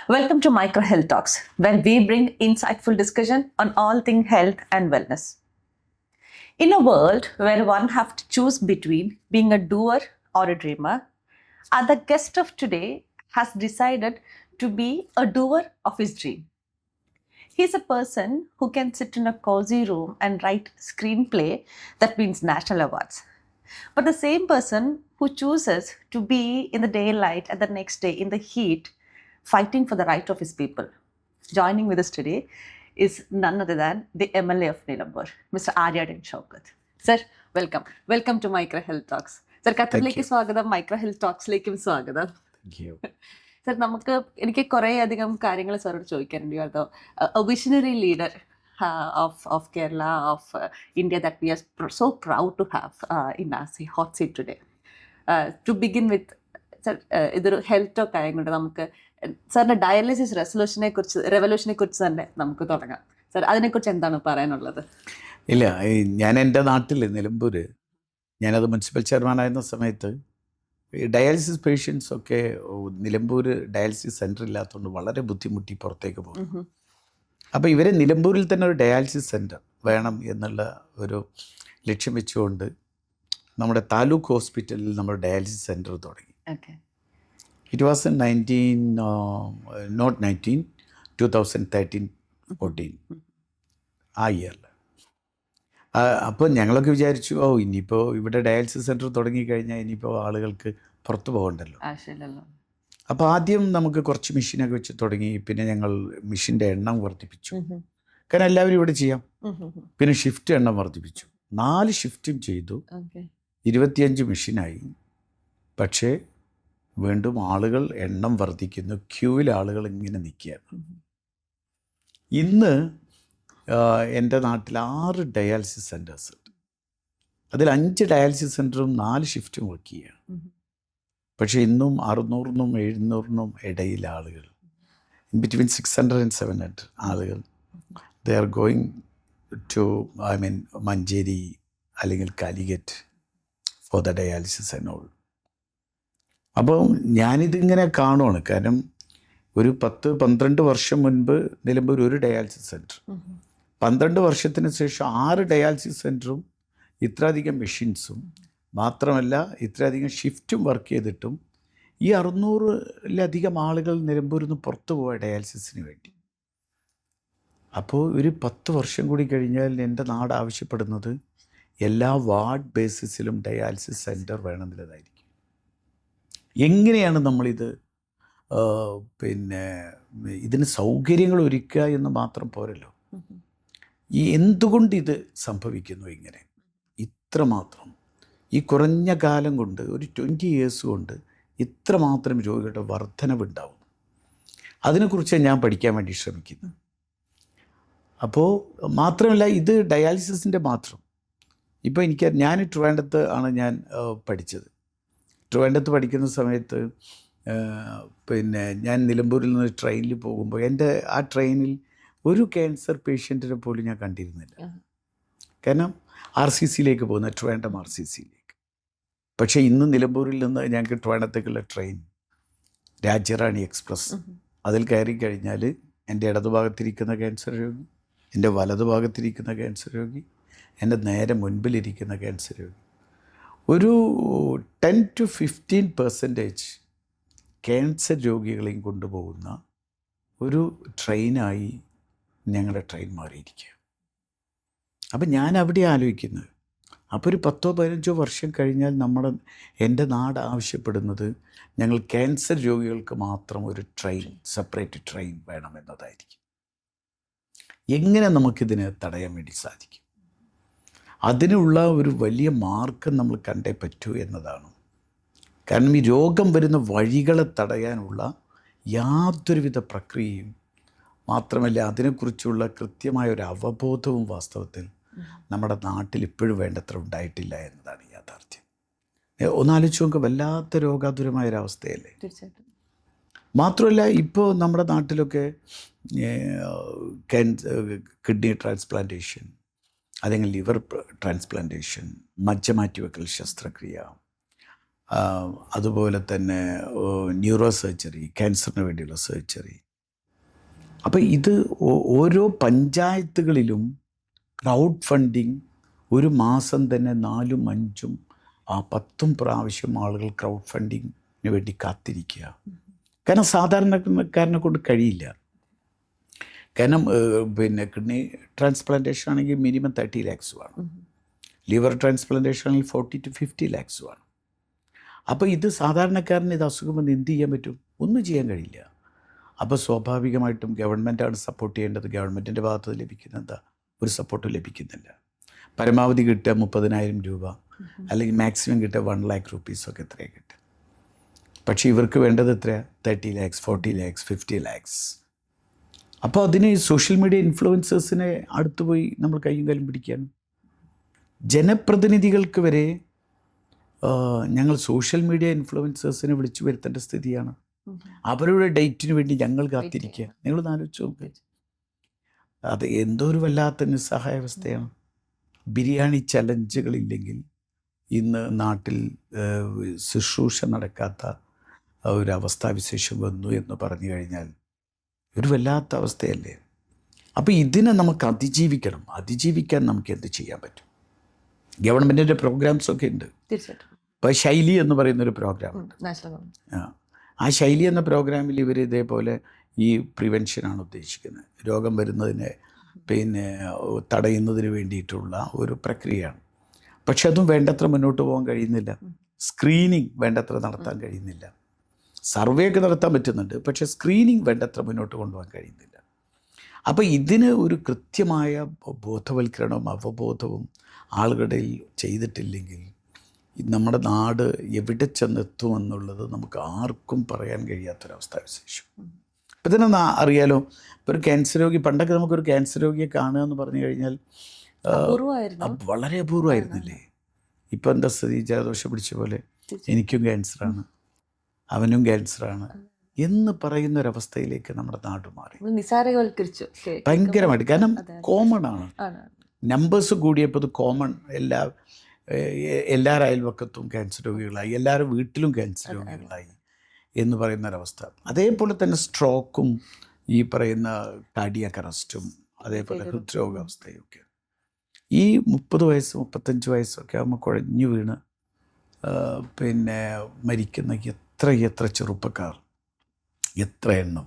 Welcome to Micro Health Talks, where we bring insightful discussion on all things health and wellness. In a world where one has to choose between being a doer or a dreamer, our guest of today has decided to be a doer of his dream. He's a person who can sit in a cozy room and write screenplay that wins national awards. But the same person who chooses to be in the daylight and the next day in the heat, fighting for the right of his people. Joining with us today is none other than the MLA of Nilambur, Mr. Aryadin Shaukat. Sir, welcome. Welcome to Micro Health Talks. Sir, Qatarlekku സ്വാഗതം, micro health ടോക്സിലേക്കും സ്വാഗതം. Sir, എനിക്ക് കുറേ അധികം കാര്യങ്ങൾ സാറോട് ചോദിക്കാനുണ്ട്. കേട്ടോ, a visionary leader of Kerala, of India, that we are so proud to have in our hot seat today. To begin with, sir, ഇതൊരു health talk ആയതുകൊണ്ട് നമുക്ക് സാറിൻ്റെ ഡയാലിസിസ് റെവല്യൂഷനെ കുറിച്ച് തന്നെ നമുക്ക് തുടങ്ങാം. സാർ, അതിനെക്കുറിച്ച് എന്താണ് പറയാനുള്ളത്? ഇല്ല, ഞാൻ എൻ്റെ നാട്ടിൽ നിലമ്പൂർ, ഞാനത് മുനിസിപ്പൽ ചെയർമാനായിരുന്ന സമയത്ത് ഡയാലിസിസ് പേഷ്യൻസ് ഒക്കെ നിലമ്പൂർ ഡയാലിസിസ് സെൻറ്റർ ഇല്ലാത്തതുകൊണ്ട് വളരെ ബുദ്ധിമുട്ടി പുറത്തേക്ക് പോകും. അപ്പോൾ ഇവരെ നിലമ്പൂരിൽ തന്നെ ഒരു ഡയാലിസിസ് സെൻറ്റർ വേണം എന്നുള്ള ഒരു ലക്ഷ്യം വെച്ചുകൊണ്ട് നമ്മുടെ താലൂക്ക് ഹോസ്പിറ്റലിൽ നമ്മൾ ഡയാലിസിസ് സെൻറ്റർ തുടങ്ങി. ഇറ്റ് വാസ് ഇൻ 2013-14 ആ ഇയറിൽ. അപ്പോൾ ഞങ്ങളൊക്കെ വിചാരിച്ചു, ഇനിയിപ്പോൾ ഇവിടെ ഡയാലിസിസ് സെൻറ്റർ തുടങ്ങിക്കഴിഞ്ഞാൽ ഇനിയിപ്പോൾ ആളുകൾക്ക് പുറത്തു പോകണ്ടല്ലോ. അപ്പോൾ ആദ്യം നമുക്ക് കുറച്ച് മെഷീനൊക്കെ വെച്ച് തുടങ്ങി. പിന്നെ ഞങ്ങൾ മെഷീൻ്റെ എണ്ണം വർദ്ധിപ്പിച്ചു, കാരണം എല്ലാവരും ഇവിടെ ചെയ്യാം. പിന്നെ ഷിഫ്റ്റ് എണ്ണം വർദ്ധിപ്പിച്ചു, 4 ഷിഫ്റ്റും ചെയ്തു, 25 മെഷീനായി. പക്ഷേ വീണ്ടും ആളുകൾ എണ്ണം വർദ്ധിക്കുന്നു, ക്യൂവിൽ ആളുകൾ ഇങ്ങനെ നിൽക്കുകയാണ്. ഇന്ന് എൻ്റെ നാട്ടിൽ 6 ഡയാലിസിസ് സെൻറ്റേഴ്സ് ഉണ്ട്. അതിൽ 5 ഡയാലിസിസ് സെൻറ്ററും 4 ഷിഫ്റ്റും വർക്ക് ചെയ്യുകയാണ്. പക്ഷേ ഇന്നും 600-നും 700-നും ഇടയിൽ ആളുകൾ, ഇൻ ബിറ്റ്വീൻ 600 and 700 ആളുകൾ, they are going to Manjeri അല്ലെങ്കിൽ Calicut for the dialysis and all. അപ്പോൾ ഞാനിതിങ്ങനെ കാണുകയാണ്, കാരണം ഒരു 10-12 വർഷം മുൻപ് നിലമ്പൂർ ഒരു ഡയാലിസിസ് സെൻറ്റർ, 12 വർഷത്തിന് ശേഷം 6 ഡയാലിസിസ് സെൻറ്ററും ഇത്രയധികം മെഷീൻസും, മാത്രമല്ല ഇത്രയധികം ഷിഫ്റ്റും വർക്ക് ചെയ്തിട്ടും ഈ 600-ലധികം ആളുകൾ നിലമ്പൂരിൽ നിന്ന് പുറത്തു പോയ ഡയാലിസിസിന് വേണ്ടി. അപ്പോൾ ഒരു 10 വർഷം കൂടി കഴിഞ്ഞാൽ എൻ്റെ നാട് ആവശ്യപ്പെടുന്നത് എല്ലാ വാർഡ് ബേസിസിലും ഡയാലിസിസ് സെൻറ്റർ വേണമെന്നുള്ളതായിരിക്കും. എങ്ങനെയാണ് നമ്മളിത് ഇതിന് സൗകര്യങ്ങൾ ഒരുക്കുക എന്ന് മാത്രം പോരല്ലോ, എന്തുകൊണ്ട് ഇത് സംഭവിക്കുന്നു ഇങ്ങനെ ഇത്രമാത്രം? ഈ കുറഞ്ഞ കാലം കൊണ്ട്, ഒരു 20 years കൊണ്ട് ഇത്രമാത്രം രോഗികളുടെ വർധനവുണ്ടാവും. അതിനെക്കുറിച്ച് ഞാൻ പഠിക്കാൻ വേണ്ടി ശ്രമിക്കുന്നു. അപ്പോൾ മാത്രമല്ല, ഇത് ഡയാലിസിസിൻ്റെ മാത്രം. ഇപ്പോൾ ഞാൻ ട്രിവാൻഡ്രത്ത് ആണ് ഞാൻ പഠിച്ചത്. ട്രിവാൻഡ്രത്ത് പഠിക്കുന്ന സമയത്ത് ഞാൻ നിലമ്പൂരിൽ നിന്ന് ട്രെയിനിൽ പോകുമ്പോൾ ആ ട്രെയിനിൽ ഒരു ക്യാൻസർ പേഷ്യൻറ്റിനെ പോലും ഞാൻ കണ്ടിരുന്നില്ല. കാരണം RCCയിലേക്ക് പോകുന്ന ട്രിവാൻഡ്രം RCCയിലേക്ക്. പക്ഷേ ഇന്ന് നിലമ്പൂരിൽ നിന്ന് ഞങ്ങൾക്ക് ട്രിവാൻഡ്രത്തേക്കുള്ള ട്രെയിൻ രാജ്യറാണി എക്സ്പ്രസ്, അതിൽ കയറി കഴിഞ്ഞാൽ എൻ്റെ ഇടതുഭാഗത്തിരിക്കുന്ന ക്യാൻസർ രോഗി, എൻ്റെ വലതുഭാഗത്തിരിക്കുന്ന ക്യാൻസർ രോഗി, എൻ്റെ നേരെ മുൻപിലിരിക്കുന്ന ക്യാൻസർ രോഗി, ഒരു 10-15% ക്യാൻസർ രോഗികളെയും കൊണ്ടുപോകുന്ന ഒരു ട്രെയിനായി ഞങ്ങളുടെ ട്രെയിൻ മാറിയിരിക്കുക. അപ്പം ഞാൻ അവിടെ ആലോചിക്കുന്നത്, അപ്പോൾ ഒരു 10-15 വർഷം കഴിഞ്ഞാൽ എൻ്റെ നാട് ആവശ്യപ്പെടുന്നത് ഞങ്ങൾ ക്യാൻസർ രോഗികൾക്ക് മാത്രം ഒരു ട്രെയിൻ, സെപ്പറേറ്റ് ട്രെയിൻ വേണമെന്നതായിരിക്കും. എങ്ങനെ നമുക്കിതിനെ തടയാൻ വേണ്ടി സാധിക്കും? അതിനുള്ള ഒരു വലിയ മാർഗം നമ്മൾ കണ്ടേ പറ്റൂ എന്നതാണ്. കാരണം ഈ രോഗം വരുന്ന വഴികളെ തടയാനുള്ള യാതൊരുവിധ പ്രക്രിയയും, മാത്രമല്ല അതിനെക്കുറിച്ചുള്ള കൃത്യമായ ഒരു അവബോധവും വാസ്തവത്തിൽ നമ്മുടെ നാട്ടിൽ ഇപ്പോഴും വേണ്ടത്ര ഉണ്ടായിട്ടില്ല എന്നതാണ് യാഥാർത്ഥ്യം. ഒന്നാലോചിച്ച് നോക്കുക, വല്ലാത്ത രോഗാതുരമായൊരവസ്ഥയല്ലേ. മാത്രമല്ല, ഇപ്പോൾ നമ്മുടെ നാട്ടിലൊക്കെ കിഡ്നി ട്രാൻസ്പ്ലാന്റേഷൻ, അല്ലെങ്കിൽ ലിവർ ട്രാൻസ്പ്ലാന്റേഷൻ, മജ്ജ മാറ്റിവെക്കൽ ശസ്ത്രക്രിയ, അതുപോലെ തന്നെ ന്യൂറോ സർജറി, ക്യാൻസറിന് വേണ്ടിയുള്ള സർജറി, അപ്പോൾ ഇത് ഓരോ പഞ്ചായത്തുകളിലും ക്രൗഡ് ഫണ്ടിങ് ഒരു മാസം തന്നെ 4, 5, 10 പ്രാവശ്യം ആളുകൾ ക്രൗഡ് ഫണ്ടിങ്ങിന് വേണ്ടി കാത്തിരിക്കുക. കാരണം സാധാരണക്കാരനെ കൊണ്ട് കഴിയില്ല. കാരണം പിന്നെ കിഡ്നി ട്രാൻസ്പ്ലാന്റേഷൻ ആണെങ്കിൽ മിനിമം 30 lakhs വേണം, ലിവർ ട്രാൻസ്പ്ലാന്റേഷൻ ആണെങ്കിൽ 40 to 50 lakhs വേണം. അപ്പോൾ ഇത് സാധാരണക്കാരന് ഇത് അസുഖം വന്ന് എന്ത് ചെയ്യാൻ പറ്റും? ഒന്നും ചെയ്യാൻ കഴിയില്ല. അപ്പോൾ സ്വാഭാവികമായിട്ടും ഗവൺമെൻറ്റാണ് സപ്പോർട്ട് ചെയ്യേണ്ടത്. ഗവൺമെൻറ്റിൻ്റെ ഭാഗത്ത് ലഭിക്കുന്ന എന്താ? ഒരു സപ്പോർട്ടും ലഭിക്കുന്നില്ല. പരമാവധി കിട്ടുക 30,000 രൂപ, അല്ലെങ്കിൽ മാക്സിമം കിട്ടുക 1 lakh rupees ഒക്കെ എത്രയാണ് കിട്ടുക. പക്ഷേ ഇവർക്ക് വേണ്ടത് എത്രയാണ്? 30 lakhs, 40 lakhs, 50 lakhs. അപ്പോൾ അതിന് സോഷ്യൽ മീഡിയ ഇൻഫ്ലുവൻസേഴ്സിനെ അടുത്ത് പോയി നമ്മൾ കയ്യും കാലും പിടിക്കാനും, ജനപ്രതിനിധികൾക്ക് വരെ ഞങ്ങൾ സോഷ്യൽ മീഡിയ ഇൻഫ്ലുവൻസേഴ്സിനെ വിളിച്ചു വരുത്തേണ്ട സ്ഥിതിയാണ്. അവരുടെ ഡേറ്റിന് വേണ്ടി ഞങ്ങൾ കാത്തിരിക്കുക. നിങ്ങളൊന്ന് ആലോചിച്ച് നോക്ക്. അത് എന്തോ ഒരു വല്ലാത്ത നിസ്സഹായാവസ്ഥയാണ്. ബിരിയാണി ചലഞ്ചുകളില്ലെങ്കിൽ ഇന്ന് നാട്ടിൽ ശുശ്രൂഷ നടക്കാത്ത ഒരു അവസ്ഥാവിശേഷം വന്നു എന്ന് പറഞ്ഞു കഴിഞ്ഞാൽ ഒരു വല്ലാത്ത അവസ്ഥയല്ലേ. അപ്പോൾ ഇതിനെ നമുക്ക് അതിജീവിക്കണം. അതിജീവിക്കാൻ നമുക്ക് എന്ത് ചെയ്യാൻ പറ്റും? ഗവൺമെൻറ്റിൻ്റെ പ്രോഗ്രാംസൊക്കെ ഉണ്ട്. ഇപ്പോൾ ശൈലി എന്ന് പറയുന്നൊരു പ്രോഗ്രാമുണ്ട്. ആ ശൈലി എന്ന പ്രോഗ്രാമിൽ ഇവർ ഇതേപോലെ ഈ പ്രിവെൻഷനാണ് ഉദ്ദേശിക്കുന്നത്. രോഗം വരുന്നതിനെ തടയുന്നതിന് വേണ്ടിയിട്ടുള്ള ഒരു പ്രക്രിയയാണ്. പക്ഷെ അതും വേണ്ടത്ര മുന്നോട്ട് പോകാൻ കഴിയുന്നില്ല. സ്ക്രീനിങ് വേണ്ടത്ര നടത്താൻ കഴിയുന്നില്ല. സർവേ ഒക്കെ നടത്താൻ പറ്റുന്നുണ്ട്, പക്ഷേ സ്ക്രീനിങ് വേണ്ടത്ര മുന്നോട്ട് കൊണ്ടുപോകാൻ കഴിയുന്നില്ല. അപ്പോൾ ഇതിന് ഒരു കൃത്യമായ ബോധവൽക്കരണവും അവബോധവും ആളുകളുടെ ചെയ്തിട്ടില്ലെങ്കിൽ നമ്മുടെ നാട് എവിടെ ചെന്നെത്തുമെന്നുള്ളത് നമുക്ക് ആർക്കും പറയാൻ കഴിയാത്തൊരവസ്ഥ വിശേഷം. ഇപ്പം തന്നെ അറിയാലോ, ഇപ്പോൾ ഒരു ക്യാൻസർ രോഗി, പണ്ടൊക്കെ നമുക്കൊരു ക്യാൻസർ രോഗിയെ കാണുക എന്ന് പറഞ്ഞു കഴിഞ്ഞാൽ വളരെ അപൂർവമായിരുന്നില്ലേ. ഇപ്പം എന്താ സ്ഥിതി? ജലദോഷം പിടിച്ച പോലെ എനിക്കും ക്യാൻസറാണ്, അവനും ക്യാൻസറാണ് എന്ന് പറയുന്ന ഒരവസ്ഥയിലേക്ക് നമ്മുടെ നാട് മാറി. ഭയങ്കരമായിട്ട്. കാരണം കോമൺ ആണ്. നമ്പേഴ്സ് കൂടിയപ്പോൾ ഇത് കോമൺ. എല്ലാവരുടെ അയൽവക്കത്തും ക്യാൻസർ രോഗികളായി, എല്ലാവരുടെ വീട്ടിലും ക്യാൻസർ രോഗികളായി എന്ന് പറയുന്നൊരവസ്ഥ. അതേപോലെ തന്നെ സ്ട്രോക്കും ഈ പറയുന്ന കാർഡിയാക് അറസ്റ്റും അതേപോലെ ഹൃദ്രോഗാവസ്ഥയൊക്കെ ഈ 30 വയസ്സ് 35 വയസ്സൊക്കെ ആകുമ്പോൾ കുഴഞ്ഞു വീണ് മരിക്കുന്ന എത്ര ചെറുപ്പക്കാർ, എത്ര എണ്ണം.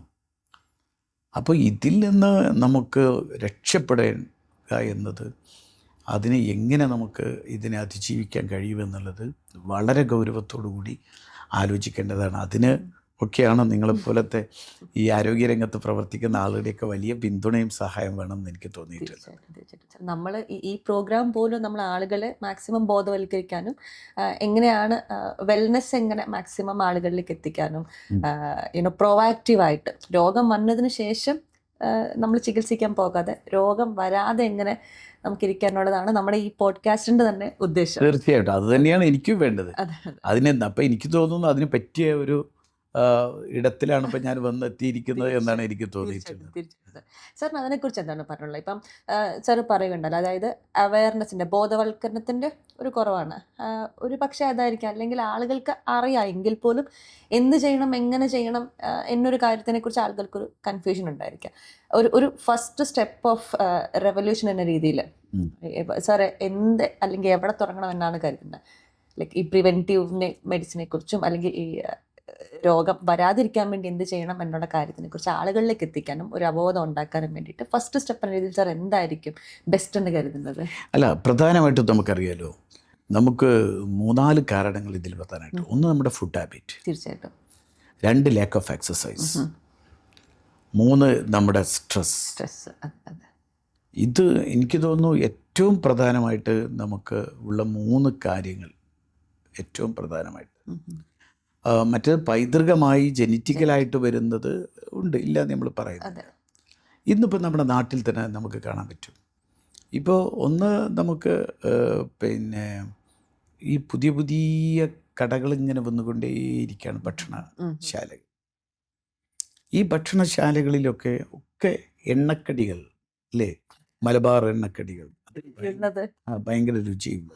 അപ്പോൾ ഇതിൽ നിന്ന് നമുക്ക് രക്ഷപ്പെടുക എന്നത്, അതിനെ എങ്ങനെ നമുക്ക് ഇതിനെ അതിജീവിക്കാൻ കഴിയുമെന്നുള്ളത് വളരെ ഗൗരവത്തോടു കൂടി ആലോചിക്കേണ്ടതാണ്. അതിന് ഒക്കെയാണ് നിങ്ങളെപ്പോലത്തെ ഈ ആരോഗ്യരംഗത്ത് പ്രവർത്തിക്കുന്ന ആളുകളുടെയൊക്കെ വലിയ പിന്തുണയും സഹായം വേണമെന്ന് എനിക്ക് തോന്നിയിട്ടുണ്ട്. നമ്മൾ ഈ പ്രോഗ്രാം പോലും നമ്മൾ ആളുകളെ മാക്സിമം ബോധവൽക്കരിക്കാനും എങ്ങനെയാണ് വെൽനെസ് എങ്ങനെ മാക്സിമം ആളുകളിലേക്ക് എത്തിക്കാനും പ്രോആക്റ്റീവായിട്ട് രോഗം വന്നതിന് ശേഷം നമ്മൾ ചികിത്സിക്കാൻ പോകാതെ രോഗം വരാതെ എങ്ങനെ നമുക്കിരിക്കാനുള്ളതാണ് നമ്മുടെ ഈ പോഡ്കാസ്റ്റിൻ്റെ തന്നെ ഉദ്ദേശം. തീർച്ചയായിട്ടും അത് തന്നെയാണ് എനിക്കും വേണ്ടത്. അതിനെന്താ അപ്പം എനിക്ക് തോന്നുന്നു അതിന് പറ്റിയ ഒരു ഇടത്തിലാണ് ഇപ്പം ഞാൻ വന്നെത്തിയിരിക്കുന്നത് എന്നാണ് എനിക്ക് തോന്നിയിട്ടുള്ളത്. സാറിന് അതിനെക്കുറിച്ച് എന്താണ് പറഞ്ഞുള്ളത്? ഇപ്പം സാർ പറയുകയുണ്ടല്ലോ, അതായത് അവയർനെസ്സിൻ്റെ ബോധവൽക്കരണത്തിൻ്റെ ഒരു കുറവാണ്. ഒരു പക്ഷേ അതായിരിക്കാം, അല്ലെങ്കിൽ ആളുകൾക്ക് അറിയാം എങ്കിൽ പോലും എന്ത് ചെയ്യണം, എങ്ങനെ ചെയ്യണം എന്നൊരു കാര്യത്തിനെക്കുറിച്ച് ആളുകൾക്കൊരു കൺഫ്യൂഷൻ ഉണ്ടായിരിക്കാം. ഒരു ഫസ്റ്റ് സ്റ്റെപ്പ് ഓഫ് റെവല്യൂഷൻ എന്ന രീതിയിൽ സാർ എന്ത് അല്ലെങ്കിൽ എവിടെ തുടങ്ങണം എന്നാണ് കരുതുന്നത്? ലൈക്ക് ഈ പ്രിവെൻറ്റീവ് മെഡിസിനെ കുറിച്ചും അല്ലെങ്കിൽ ഈ രോഗം വരാതിരിക്കാൻ വേണ്ടി എന്ത് ചെയ്യണം എന്നുള്ള കാര്യത്തിനെ കുറിച്ച് ആളുകളിലേക്ക് എത്തിക്കാനും ഒരു അവബോധം ഉണ്ടാക്കാനും വേണ്ടിയിട്ട് ഫസ്റ്റ് സ്റ്റെപ്പ് എന്ന രീതിയിൽ സാർ എന്തായിരിക്കും ബെസ്റ്റ് എന്ന് കരുതുന്നത്? അല്ല, പ്രധാനമായിട്ടും നമുക്കറിയാലോ, നമുക്ക് 3-4 കാരണങ്ങൾ ഇതിൽ പ്രധാനമായിട്ട്. ഒന്ന് നമ്മുടെ ഫുഡ് ഹാബിറ്റ്, തീർച്ചയായിട്ടും. 2 ലാക്ക് ഓഫ് എക്സസൈസ്, 3 നമ്മുടെ സ്ട്രെസ്. ഇത് എനിക്ക് തോന്നുന്നു ഏറ്റവും പ്രധാനമായിട്ട് നമുക്ക് ഉള്ള 3 കാര്യങ്ങൾ ഏറ്റവും പ്രധാനമായിട്ട്. മറ്റേത് പൈതൃകമായി ജനറ്റിക്കലായിട്ട് വരുന്നത് ഉണ്ട്, ഇല്ല നമ്മൾ പറയുന്നത്. ഇന്നിപ്പോൾ നമ്മുടെ നാട്ടിൽ തന്നെ നമുക്ക് കാണാൻ പറ്റും. ഇപ്പോൾ ഒന്ന് നമുക്ക് ഈ പുതിയ പുതിയ കടകളിങ്ങനെ വന്നുകൊണ്ടേയിരിക്കുകയാണ്, ഭക്ഷണശാലകൾ. ഈ ഭക്ഷണശാലകളിലൊക്കെ എണ്ണക്കടികൾ അല്ലേ, മലബാർ എണ്ണക്കടികൾ, ഭയങ്കര രുചിയുള്ള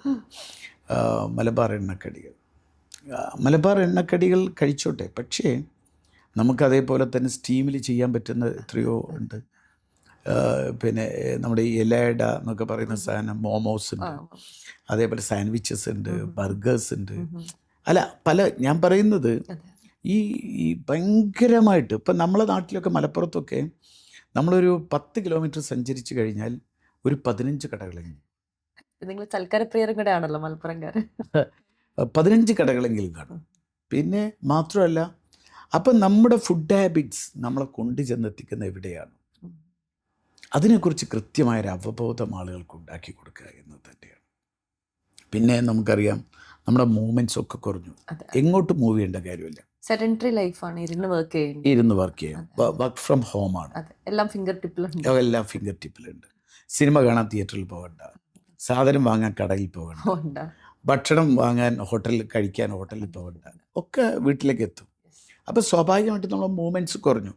മലബാർ എണ്ണക്കടികൾ കഴിച്ചോട്ടെ. പക്ഷേ നമുക്കതേപോലെ തന്നെ സ്റ്റീമിൽ ചെയ്യാൻ പറ്റുന്ന എത്രയോ ഉണ്ട്. പിന്നെ നമ്മുടെ ഈ എലൈഡ എന്നൊക്കെ പറയുന്ന സാധനം, മോമോസ് ഉണ്ട്, അതേപോലെ സാൻഡ്വിച്ചസ് ഉണ്ട്, ബർഗേഴ്സ് ഉണ്ട്. അല്ല, ഞാൻ പറയുന്നത് ഈ ഭയങ്കരമായിട്ട് ഇപ്പം നമ്മളെ നാട്ടിലൊക്കെ മലപ്പുറത്തൊക്കെ നമ്മളൊരു 10 കിലോമീറ്റർ സഞ്ചരിച്ച് കഴിഞ്ഞാൽ ഒരു 15 കടകളെങ്കിലും, നിങ്ങൾ സൽക്കാരപ്രിയരും കൂടെ ആണല്ലോ മലപ്പുറംകാർ, 15 കടകളെങ്കിലും കാണും. പിന്നെ മാത്രമല്ല, അപ്പം നമ്മുടെ ഫുഡ് ഹാബിറ്റ്സ് നമ്മളെ കൊണ്ടു ചെന്നെത്തിക്കുന്ന എവിടെയാണ്, അതിനെക്കുറിച്ച് കൃത്യമായൊരു അവബോധം ആളുകൾക്ക് ഉണ്ടാക്കി കൊടുക്കുക എന്നത് തന്നെയാണ്. പിന്നെ നമുക്കറിയാം നമ്മുടെ മൂവ്മെൻറ്റ്സ് ഒക്കെ കുറഞ്ഞു. എങ്ങോട്ട് മൂവ് ചെയ്യേണ്ട കാര്യമില്ല. സെഡൻറ്ററി ലൈഫാണ്, ഇരുന്ന് വർക്ക് ചെയ്യും. വർക്ക് ഫ്രം ഹോമാണ്. എല്ലാം ഫിംഗർ ടിപ്പിലുണ്ട്. എല്ലാം ഫിംഗർ ടിപ്പിലുണ്ട്. സിനിമ കാണാൻ തിയേറ്ററിൽ പോകണ്ട, സാധനം വാങ്ങാൻ കടയിൽ പോകണ്ട, ഭക്ഷണം വാങ്ങാൻ കഴിക്കാൻ ഹോട്ടലിൽ പോകണ്ട, ഒക്കെ വീട്ടിലേക്ക് എത്തും. അപ്പോൾ സ്വാഭാവികമായിട്ടും നമ്മൾ മൂവ്മെൻറ്റ്സ് കുറഞ്ഞു.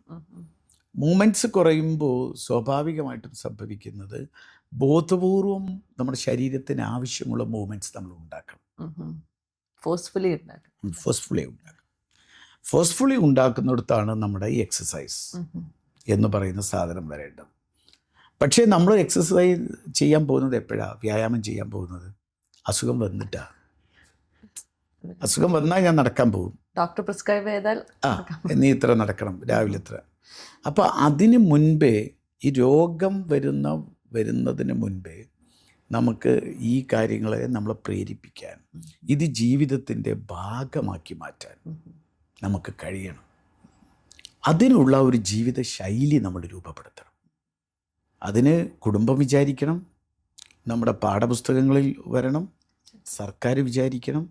മൂവ്മെൻറ്റ്സ് കുറയുമ്പോൾ സ്വാഭാവികമായിട്ടും സംഭവിക്കുന്നത് ബോധപൂർവം നമ്മുടെ ശരീരത്തിന് ആവശ്യമുള്ള മൂവ്മെൻറ്റ്സ് നമ്മൾ ഉണ്ടാക്കണം. ഫോഴ്സ്ഫുള്ളി ഉണ്ടാക്കുന്നിടത്താണ് നമ്മുടെ ഈ എക്സസൈസ് എന്ന് പറയുന്ന സാധനം വരേണ്ടത്. പക്ഷേ നമ്മൾ എക്സസൈസ് ചെയ്യാൻ പോകുന്നത് എപ്പോഴാണ്? വ്യായാമം ചെയ്യാൻ പോകുന്നത് അസുഖം വന്നിട്ടാണ്. അസുഖം വന്നാൽ ഞാൻ നടക്കാൻ പോകും, ഡോക്ടർ പ്രിസ്ക്രൈബ് ചെയ്താൽ നീ ഇത്ര നടക്കണം, രാവിലെ ഇത്ര. അപ്പോൾ അതിന് മുൻപേ, ഈ രോഗം വരുന്നതിന് മുൻപേ നമുക്ക് ഈ കാര്യങ്ങളെ നമ്മളെ പ്രേരിപ്പിക്കാൻ, ഇത് ജീവിതത്തിൻ്റെ ഭാഗമാക്കി മാറ്റാൻ നമുക്ക് കഴിയണം. അതിനുള്ള ഒരു ജീവിത ശൈലി നമ്മൾ രൂപപ്പെടുത്തണം. അതിന് കുടുംബം വിചാരിക്കണം, നമ്മുടെ പാഠപുസ്തകങ്ങളിൽ വരണം, സർക്കാർ വിചാരിക്കണം,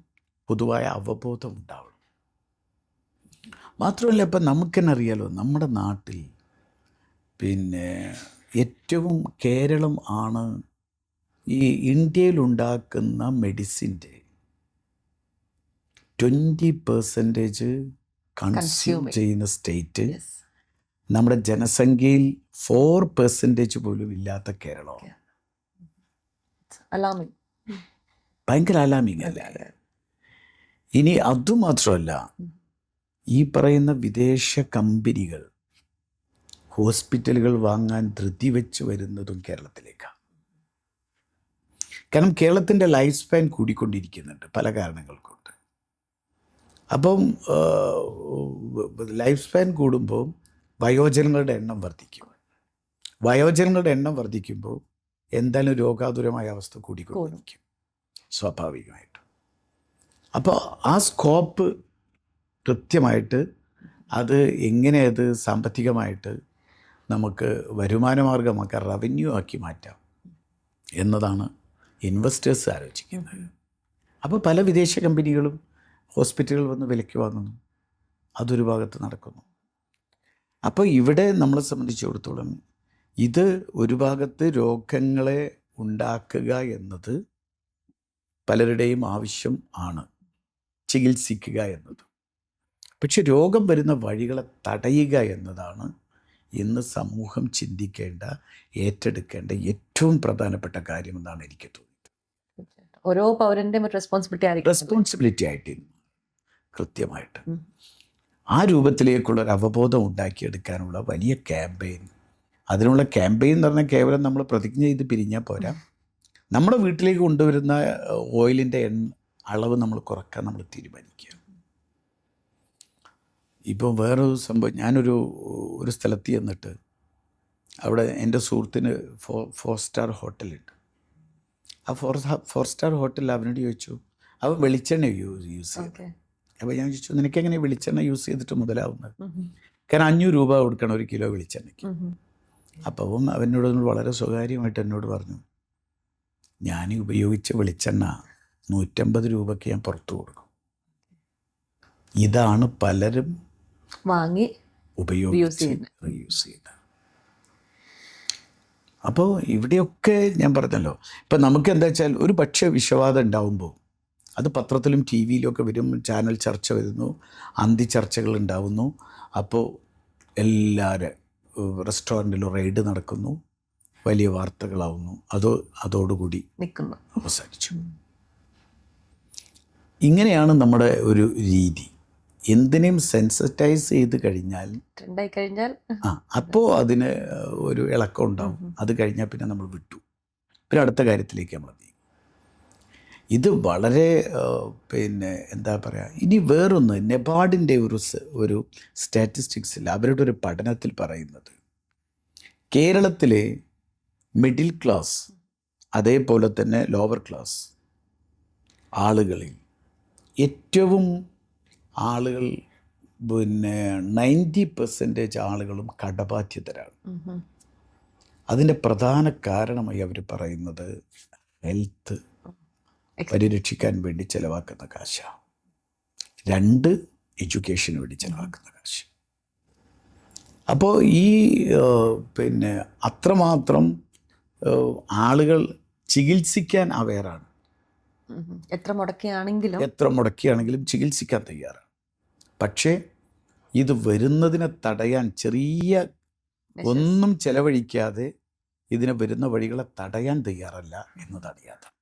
പൊതുവായ അവബോധം ഉണ്ടാവണം. മാത്രമല്ല, ഇപ്പം നമുക്ക് തന്നെ അറിയാലോ, നമ്മുടെ നാട്ടിൽ പിന്നെ ഏറ്റവും കേരളം ആണ് ഈ ഇന്ത്യയിലുണ്ടാക്കുന്ന മെഡിസിൻ്റെ 20% കൺസ്യൂം ചെയ്യുന്ന സ്റ്റേറ്റ്. നമ്മുടെ ജനസംഖ്യയിൽ 4% പോലും ഇല്ലാത്ത കേരളമാണ്. ഭയങ്കര അലാമിങ് അല്ലേ? ഇനി അതുമാത്രമല്ല, ഈ പറയുന്ന വിദേശ കമ്പനികൾ ഹോസ്പിറ്റലുകൾ വാങ്ങാൻ ധൃതി വെച്ച് വരുന്നതും കേരളത്തിലേക്കാണ്. കാരണം കേരളത്തിൻ്റെ ലൈഫ് സ്പാൻ കൂടിക്കൊണ്ടിരിക്കുന്നുണ്ട് പല കാരണങ്ങൾ കൊണ്ട്. അപ്പം ലൈഫ് സ്പാൻ കൂടുമ്പോൾ വയോജനങ്ങളുടെ എണ്ണം വർദ്ധിക്കും. വയോജനങ്ങളുടെ എണ്ണം വർദ്ധിക്കുമ്പോൾ എന്തായാലും രോഗാതുരമായ അവസ്ഥ കൂടിക്കൊണ്ടിരിക്കും സ്വാഭാവികമായിട്ട്. അപ്പോൾ ആ സ്കോപ്പ് കൃത്യമായിട്ട് അത് എങ്ങനെ അത് സാമ്പത്തികമായിട്ട് നമുക്ക് വരുമാനമാർഗമാക്കാൻ, റവന്യൂ ആക്കി മാറ്റാം എന്നതാണ് ഇൻവെസ്റ്റേഴ്സ് ആലോചിക്കുന്നത്. അപ്പോൾ പല വിദേശ കമ്പനികളും ഹോസ്പിറ്റലുകൾ വന്ന് വിലയ്ക്ക് വാങ്ങുന്നു, അതൊരു ഭാഗത്ത് നടക്കുന്നു. അപ്പോൾ ഇവിടെ നമ്മളെ സംബന്ധിച്ചിടത്തോളം ഇത് ഒരു ഭാഗത്ത് രോഗങ്ങളെ ഉണ്ടാക്കുക എന്നത് പലരുടെയും ആവശ്യം ആണ്, ചികിത്സിക്കുക എന്നത്. പക്ഷെ രോഗം വരുന്ന വഴികളെ തടയുക എന്നതാണ് ഇന്ന് സമൂഹം ചിന്തിക്കേണ്ട, ഏറ്റെടുക്കേണ്ട ഏറ്റവും പ്രധാനപ്പെട്ട കാര്യമെന്നാണ് എനിക്ക് തോന്നിയത്. ഓരോ പൗരൻ്റെയും റെസ്പോൺസിബിലിറ്റി ആയിട്ട് കൃത്യമായിട്ട് ആ രൂപത്തിലേക്കുള്ളൊരു അവബോധം ഉണ്ടാക്കിയെടുക്കാനുള്ള വലിയ ക്യാമ്പയിൻ. അതിനുള്ള ക്യാമ്പയിൻ എന്ന് പറഞ്ഞാൽ കേവലം നമ്മൾ പ്രതിജ്ഞ ചെയ്ത് പിരിഞ്ഞാൽ പോരാ, നമ്മുടെ വീട്ടിലേക്ക് കൊണ്ടുവരുന്ന ഓയിലിൻ്റെ അളവ് നമ്മൾ കുറക്കാൻ നമ്മൾ തീരുമാനിക്കുക. ഇപ്പോൾ വേറൊരു സംഭവം, ഞാനൊരു സ്ഥലത്ത് ചെന്നിട്ട് അവിടെ എൻ്റെ സുഹൃത്തിന് 4 സ്റ്റാർ ഹോട്ടലുണ്ട്. ആ 4 സ്റ്റാർ ഹോട്ടലിൽ അവനോട് ചോദിച്ചു, അവൻ വെളിച്ചെണ്ണ യൂസ് ചെയ്തു. അപ്പോൾ ഞാൻ ചോദിച്ചു, നിനക്കെങ്ങനെ വെളിച്ചെണ്ണ യൂസ് ചെയ്തിട്ട് മുതലാവുന്നത്? കാരണം 500 രൂപ കൊടുക്കണം 1 കിലോ വെളിച്ചെണ്ണയ്ക്ക്. അപ്പം അവനോട് വളരെ സ്വകാര്യമായിട്ട് എന്നോട് പറഞ്ഞു, ഞാൻ ഉപയോഗിച്ച വെളിച്ചെണ്ണ 150 രൂപയ്ക്ക് ഞാൻ പുറത്തു കൊടുക്കും. ഇതാണ് പലരും വാങ്ങി ഉപയോഗിച്ച് റീയൂസ് ചെയ്യുന്നത്. അപ്പോൾ ഇവിടെയൊക്കെ ഞാൻ പറഞ്ഞല്ലോ, ഇപ്പം നമുക്ക് എന്താ വെച്ചാൽ ഒരു പക്ഷേ വിഷവാദം ഉണ്ടാവുമ്പോൾ അത് പത്രത്തിലും ടി വിയിലും ഒക്കെ വരും, ചാനൽ ചർച്ച വരുന്നു, അന്തി ചർച്ചകൾ ഉണ്ടാവുന്നു. അപ്പോൾ എല്ലാവരും റെസ്റ്റോറൻറ്റിലും റെയ്ഡ് നടക്കുന്നു, വലിയ വാർത്തകളാവുന്നു. അതോടുകൂടി അവസാനിച്ചു. ഇങ്ങനെയാണ് നമ്മുടെ ഒരു രീതി. എന്തിനേയും സെൻസിറ്റൈസ് ചെയ്ത് കഴിഞ്ഞാൽ ട്രെൻഡായി കഴിഞ്ഞാൽ അപ്പോൾ അതിന് ഒരു ഇളക്കം ഉണ്ടാവും. അത് കഴിഞ്ഞാൽ പിന്നെ നമ്മൾ വിട്ടു, പിന്നെ അടുത്ത കാര്യത്തിലേക്ക് നമ്മൾ നീങ്ങും. ഇത് വളരെ പിന്നെ എന്താ പറയുക. ഇനി വേറൊന്ന്, നെബാർഡിൻ്റെ ഒരു സ്റ്റാറ്റിസ്റ്റിക്സിൽ അവരുടെ ഒരു പഠനത്തിൽ പറയുന്നത്, കേരളത്തിലെ മിഡിൽ ക്ലാസ് അതേപോലെ തന്നെ ലോവർ ക്ലാസ് ആളുകളിൽ ഏറ്റവും ആളുകൾ പിന്നെ 90% ആളുകളും കടബാധ്യതരാണ്. അതിൻ്റെ പ്രധാന കാരണമായി അവർ പറയുന്നത് ഹെൽത്ത് പരിരക്ഷിക്കാൻ വേണ്ടി ചിലവാക്കുന്ന കാശാണ്. 2 എഡ്യൂക്കേഷന് വേണ്ടി ചിലവാക്കുന്ന കാശ്. അപ്പോൾ ഈ പിന്നെ അത്രമാത്രം ആളുകൾ ചികിത്സിക്കാൻ അവെയറാണ്. എത്ര മുടക്കിയാണെങ്കിലും ചികിത്സിക്കാൻ തയ്യാറാണ്. പക്ഷേ ഇത് വരുന്നതിനെ തടയാൻ ഒന്നും ചെലവഴിക്കാതെ ഇതിനെ വരുന്ന വഴികളെ തടയാൻ തയ്യാറല്ല എന്നതാണ് യാഥാർത്ഥ്യം.